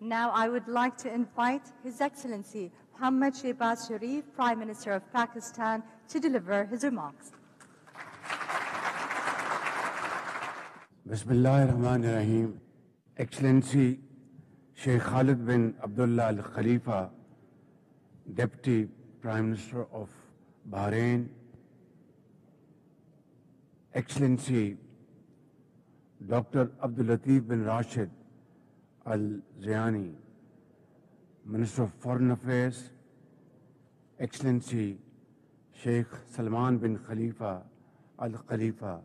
Now I would like to invite His Excellency Muhammad Shehbaz Sharif, Prime Minister of Pakistan, to deliver his remarks. Bismillahirrahmanirrahim. Excellency Sheikh Khalid bin Abdullah Al Khalifa, Deputy Prime Minister of Bahrain, Excellency Dr. Abdul Latif bin Rashid Al Zayani, Minister of Foreign Affairs, Excellency Sheikh Salman bin Khalifa Al Khalifa,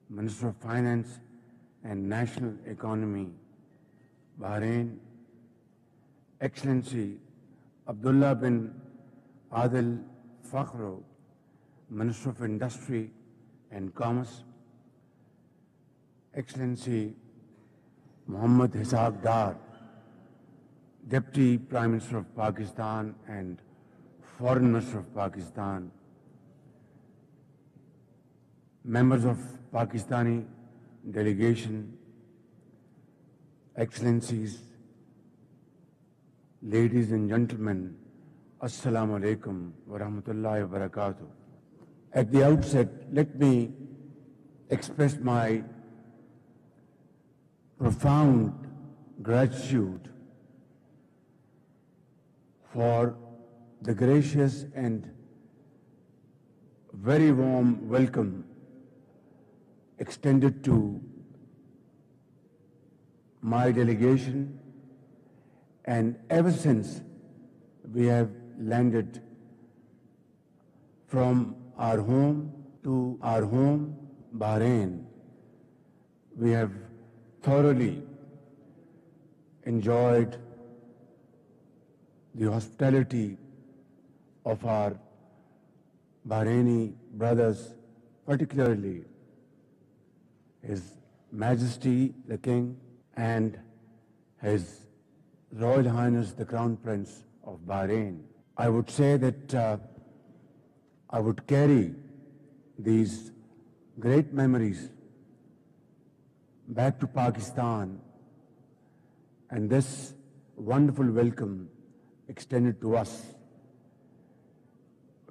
Minister of Finance and National Economy, Bahrain, Excellency Abdullah bin Adil Fakhro, Minister of Industry and Commerce, Excellency Muhammad Ishaq Dar, Deputy Prime Minister of Pakistan and Foreign Minister of Pakistan, members of Pakistani delegation, Excellencies, ladies and gentlemen, Assalamu alaikum wa rahmatullahi wa barakatuh. At the outset, let me express my profound gratitude for the gracious and very warm welcome extended to my delegation, and ever since we have landed from our home to our home, Bahrain, we have thoroughly enjoyed the hospitality of our Bahraini brothers, particularly His Majesty the King and His Royal Highness the Crown Prince of Bahrain. I would say that I would carry these great memories back to Pakistan, and this wonderful welcome extended to us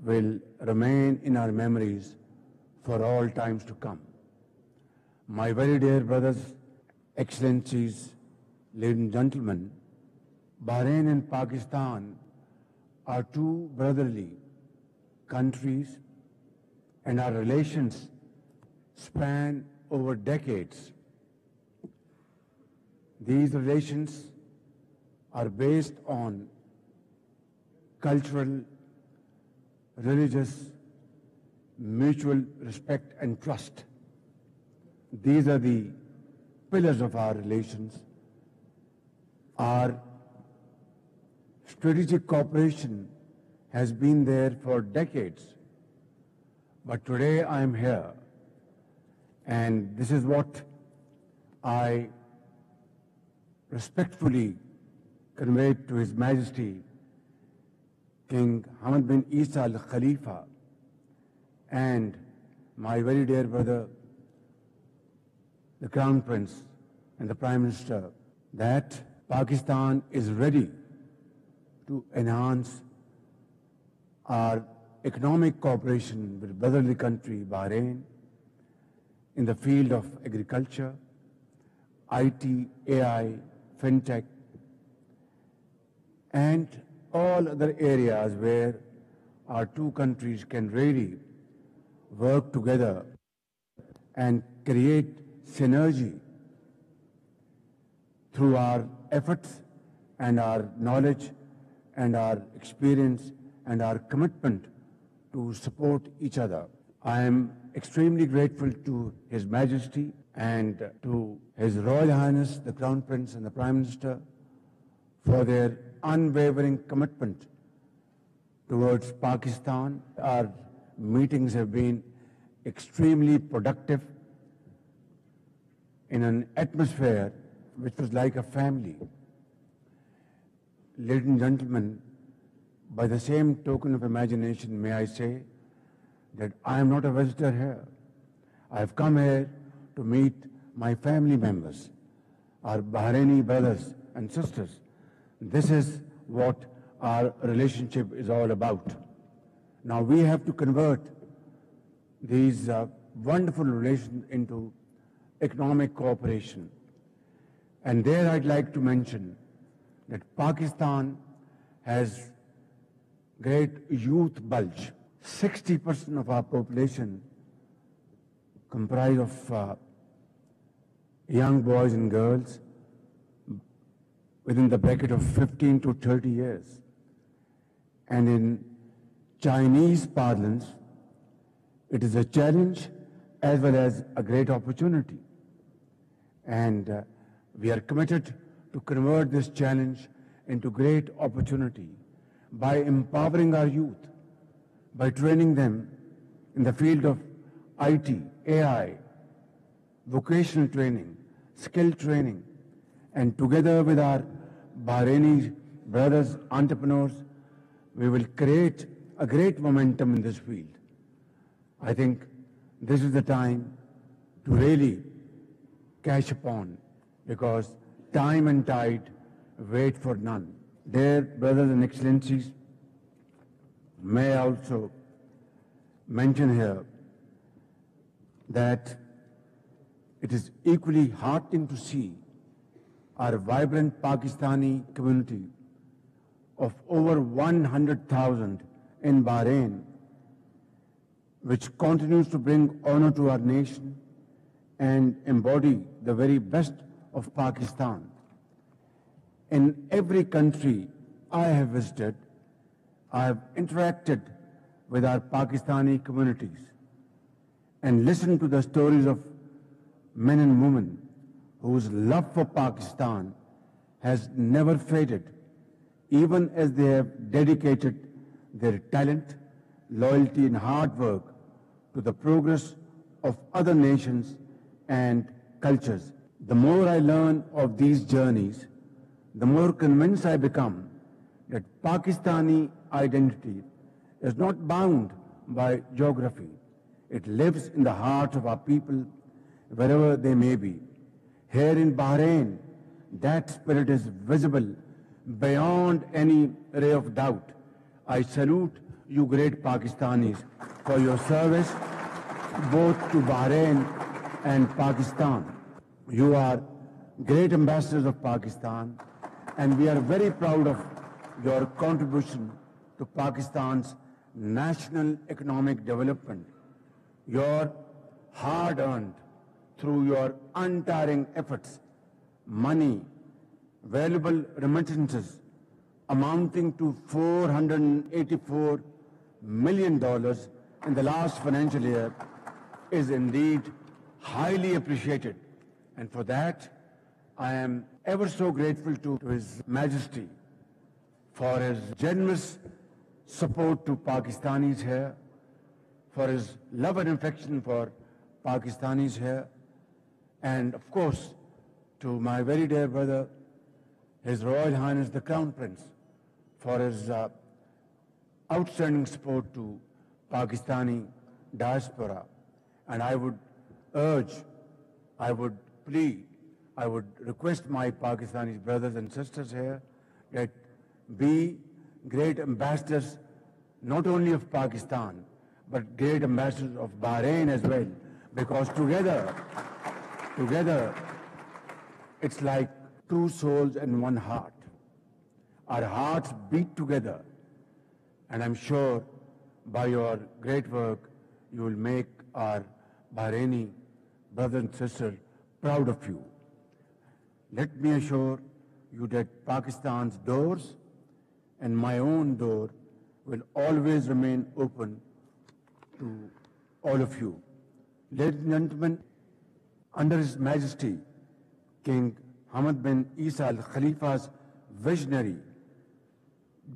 will remain in our memories for all times to come. My very dear brothers, Excellencies, ladies and gentlemen, Bahrain and Pakistan are two brotherly countries, and our relations span over decades. These relations are based on cultural, religious, mutual respect and trust. These are the pillars of our relations. Our strategic cooperation has been there for decades. But today I am here, and this is what I respectfully conveyed to His Majesty King Hamad bin Isa Al Khalifa and my very dear brother, the Crown Prince and the Prime Minister, that Pakistan is ready to enhance our economic cooperation with brotherly country Bahrain in the field of agriculture, IT, AI, fintech, and all other areas where our two countries can really work together and create synergy through our efforts and our knowledge and our experience and our commitment to support each other. I am extremely grateful to His Majesty and to His Royal Highness, the Crown Prince and the Prime Minister for their unwavering commitment towards Pakistan. Our meetings have been extremely productive in an atmosphere which was like a family. Ladies and gentlemen, by the same token of imagination, may I say that I am not a visitor here. I have come here to meet my family members, our Bahraini brothers and sisters. This is what our relationship is all about. Now we have to convert these wonderful relations into economic cooperation. And there I'd like to mention that Pakistan has great youth bulge. 60% of our population comprise of young boys and girls within the bracket of 15 to 30 years. And in Chinese parlance, it is a challenge as well as a great opportunity. And we are committed to convert this challenge into great opportunity by empowering our youth, by training them in the field of IT, AI, vocational training, skill training, and together with our Bahraini brothers, entrepreneurs, we will create a great momentum in this field. I think this is the time to really cash upon, because time and tide wait for none. Dear brothers and excellencies, may I also mention here that it is equally heartening to see our vibrant Pakistani community of over 100,000 in Bahrain, which continues to bring honor to our nation and embody the very best of Pakistan. In every country I have visited, I have interacted with our Pakistani communities and listened to the stories of men and women whose love for Pakistan has never faded, even as they have dedicated their talent, loyalty and hard work to the progress of other nations and cultures. The more I learn of these journeys, the more convinced I become that Pakistani identity is not bound by geography. It lives in the hearts of our people, wherever they may be. Here in Bahrain, that spirit is visible beyond any ray of doubt. I salute you great Pakistanis for your service both to Bahrain and Pakistan. You are great ambassadors of Pakistan, and we are very proud of your contribution to Pakistan's national economic development. Your hard-earned, through your untiring efforts, money, valuable remittances amounting to $484 million in the last financial year is indeed highly appreciated. And for that, I am ever so grateful to His Majesty for his generous support to Pakistanis here, for his love and affection for Pakistanis here, and of course, to my very dear brother, His Royal Highness the Crown Prince, for his outstanding support to Pakistani diaspora. And I would urge, I would plead, I would request my Pakistani brothers and sisters here that be great ambassadors, not only of Pakistan, but great ambassadors of Bahrain as well, because together, it's like two souls and one heart. Our hearts beat together, and I'm sure by your great work, you will make our Bahraini brothers and sisters proud of you. Let me assure you that Pakistan's doors and my own door will always remain open to all of you. Ladies and gentlemen, under His Majesty, King Hamad bin Isa Al Khalifa's visionary,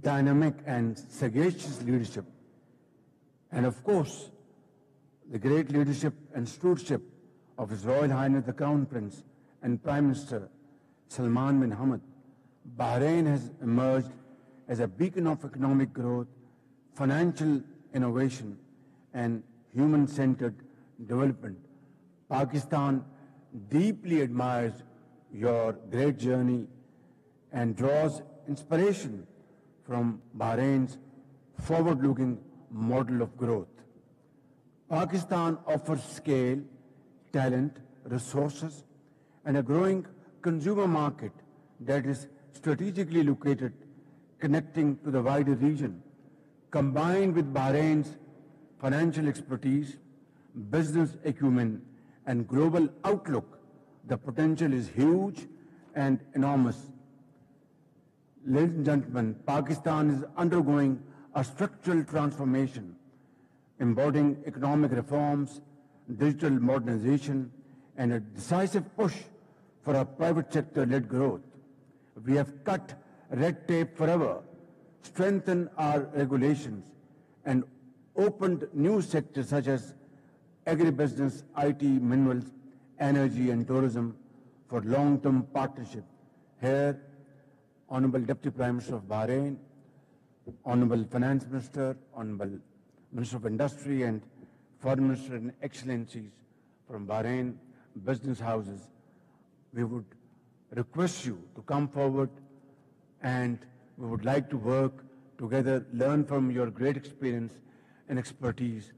dynamic and sagacious leadership, and of course, the great leadership and stewardship of His Royal Highness the Crown Prince and Prime Minister Salman bin Hamad, Bahrain has emerged as a beacon of economic growth, financial innovation, and human-centered development. Pakistan deeply admires your great journey and draws inspiration from Bahrain's forward-looking model of growth. Pakistan offers scale, talent, resources, and a growing consumer market that is strategically located, connecting to the wider region. Combined with Bahrain's financial expertise, business acumen, and global outlook, the potential is huge and enormous. Ladies and gentlemen, Pakistan is undergoing a structural transformation, embodying economic reforms, digital modernization, and a decisive push for a private sector-led growth. We have cut red tape forever, strengthened our regulations, and opened new sectors such as agribusiness, IT, minerals, energy, and tourism for long-term partnership. Here, Honorable Deputy Prime Minister of Bahrain, Honorable Finance Minister, Honorable Minister of Industry, and Foreign Minister and Excellencies from Bahrain business houses, we would request you to come forward, and we would like to work together, learn from your great experience and expertise,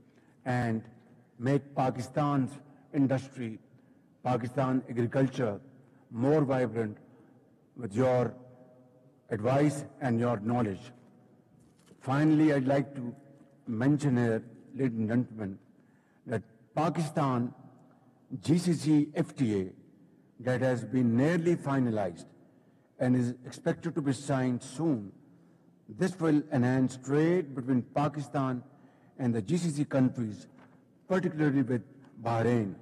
and make Pakistan's industry, Pakistan agriculture more vibrant with your advice and your knowledge. Finally, I'd like to mention here, ladies and gentlemen, that Pakistan GCC FTA that has been nearly finalized and is expected to be signed soon. This will enhance trade between Pakistan and the GCC countries, particularly with Bahrain.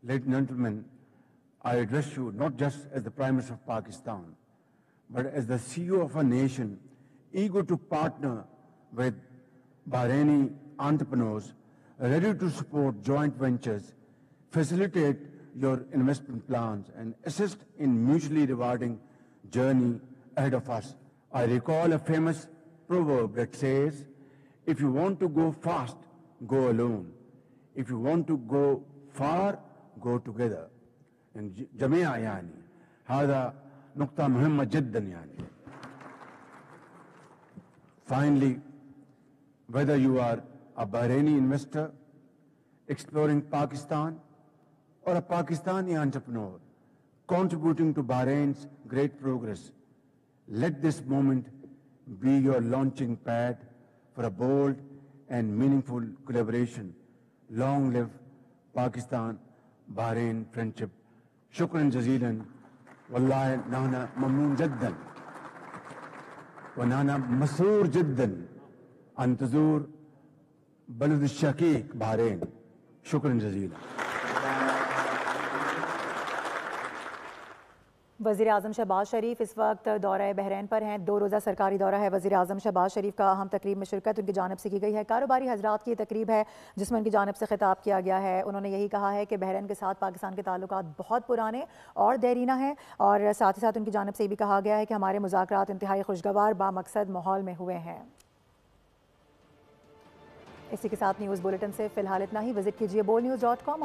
Ladies and gentlemen, I address you not just as the Prime Minister of Pakistan, but as the CEO of a nation eager to partner with Bahraini entrepreneurs, ready to support joint ventures, facilitate your investment plans, and assist in mutually rewarding journey ahead of us. I recall a famous proverb that says, if you want to go fast, go alone. If you want to go far, go together. And جميعا يعني هذا نقطة مهمة جدا يعني. Finally, whether you are a Bahraini investor exploring Pakistan or a Pakistani entrepreneur contributing to Bahrain's great progress, let this moment be your launching pad for a bold and meaningful collaboration. Long live Pakistan-Bahrain friendship. Shukran jazeelan. Wallahi nahna mamnoon jiddan. ونحن مسرور جدا أن تزور بلد الشقيق بحرين. شكرا جزيلا. वज़ीर आज़म शहबाज शरीफ इस वक्त दौरा बहरैन पर हैं। 2 रोज़ा सरकारी दौरा है वज़ीर आज़म शहबाज शरीफ का। अहम तकरीब में शिरकत उनकी जानिब से की गई है। कारोबारी हजरात की तकरीब है जिसमें उनकी जानिब से खिताब किया गया है। उन्होंने यही कहा है कि बहरैन के साथ पाकिस्तान के ताल्लुकात बहुत पुराने और देरीना हैं, और साथ ही साथ उनकी जानिब से ये भी कहा गया है कि हमारे मुज़ाकरात इंतहाई खुशगवार बामकसद माहौल में हुए हैं। इसी के साथ न्यूज़ बुलेटिन से फ़िलहाल इतना ही। विजिट कीजिए boldnews.com।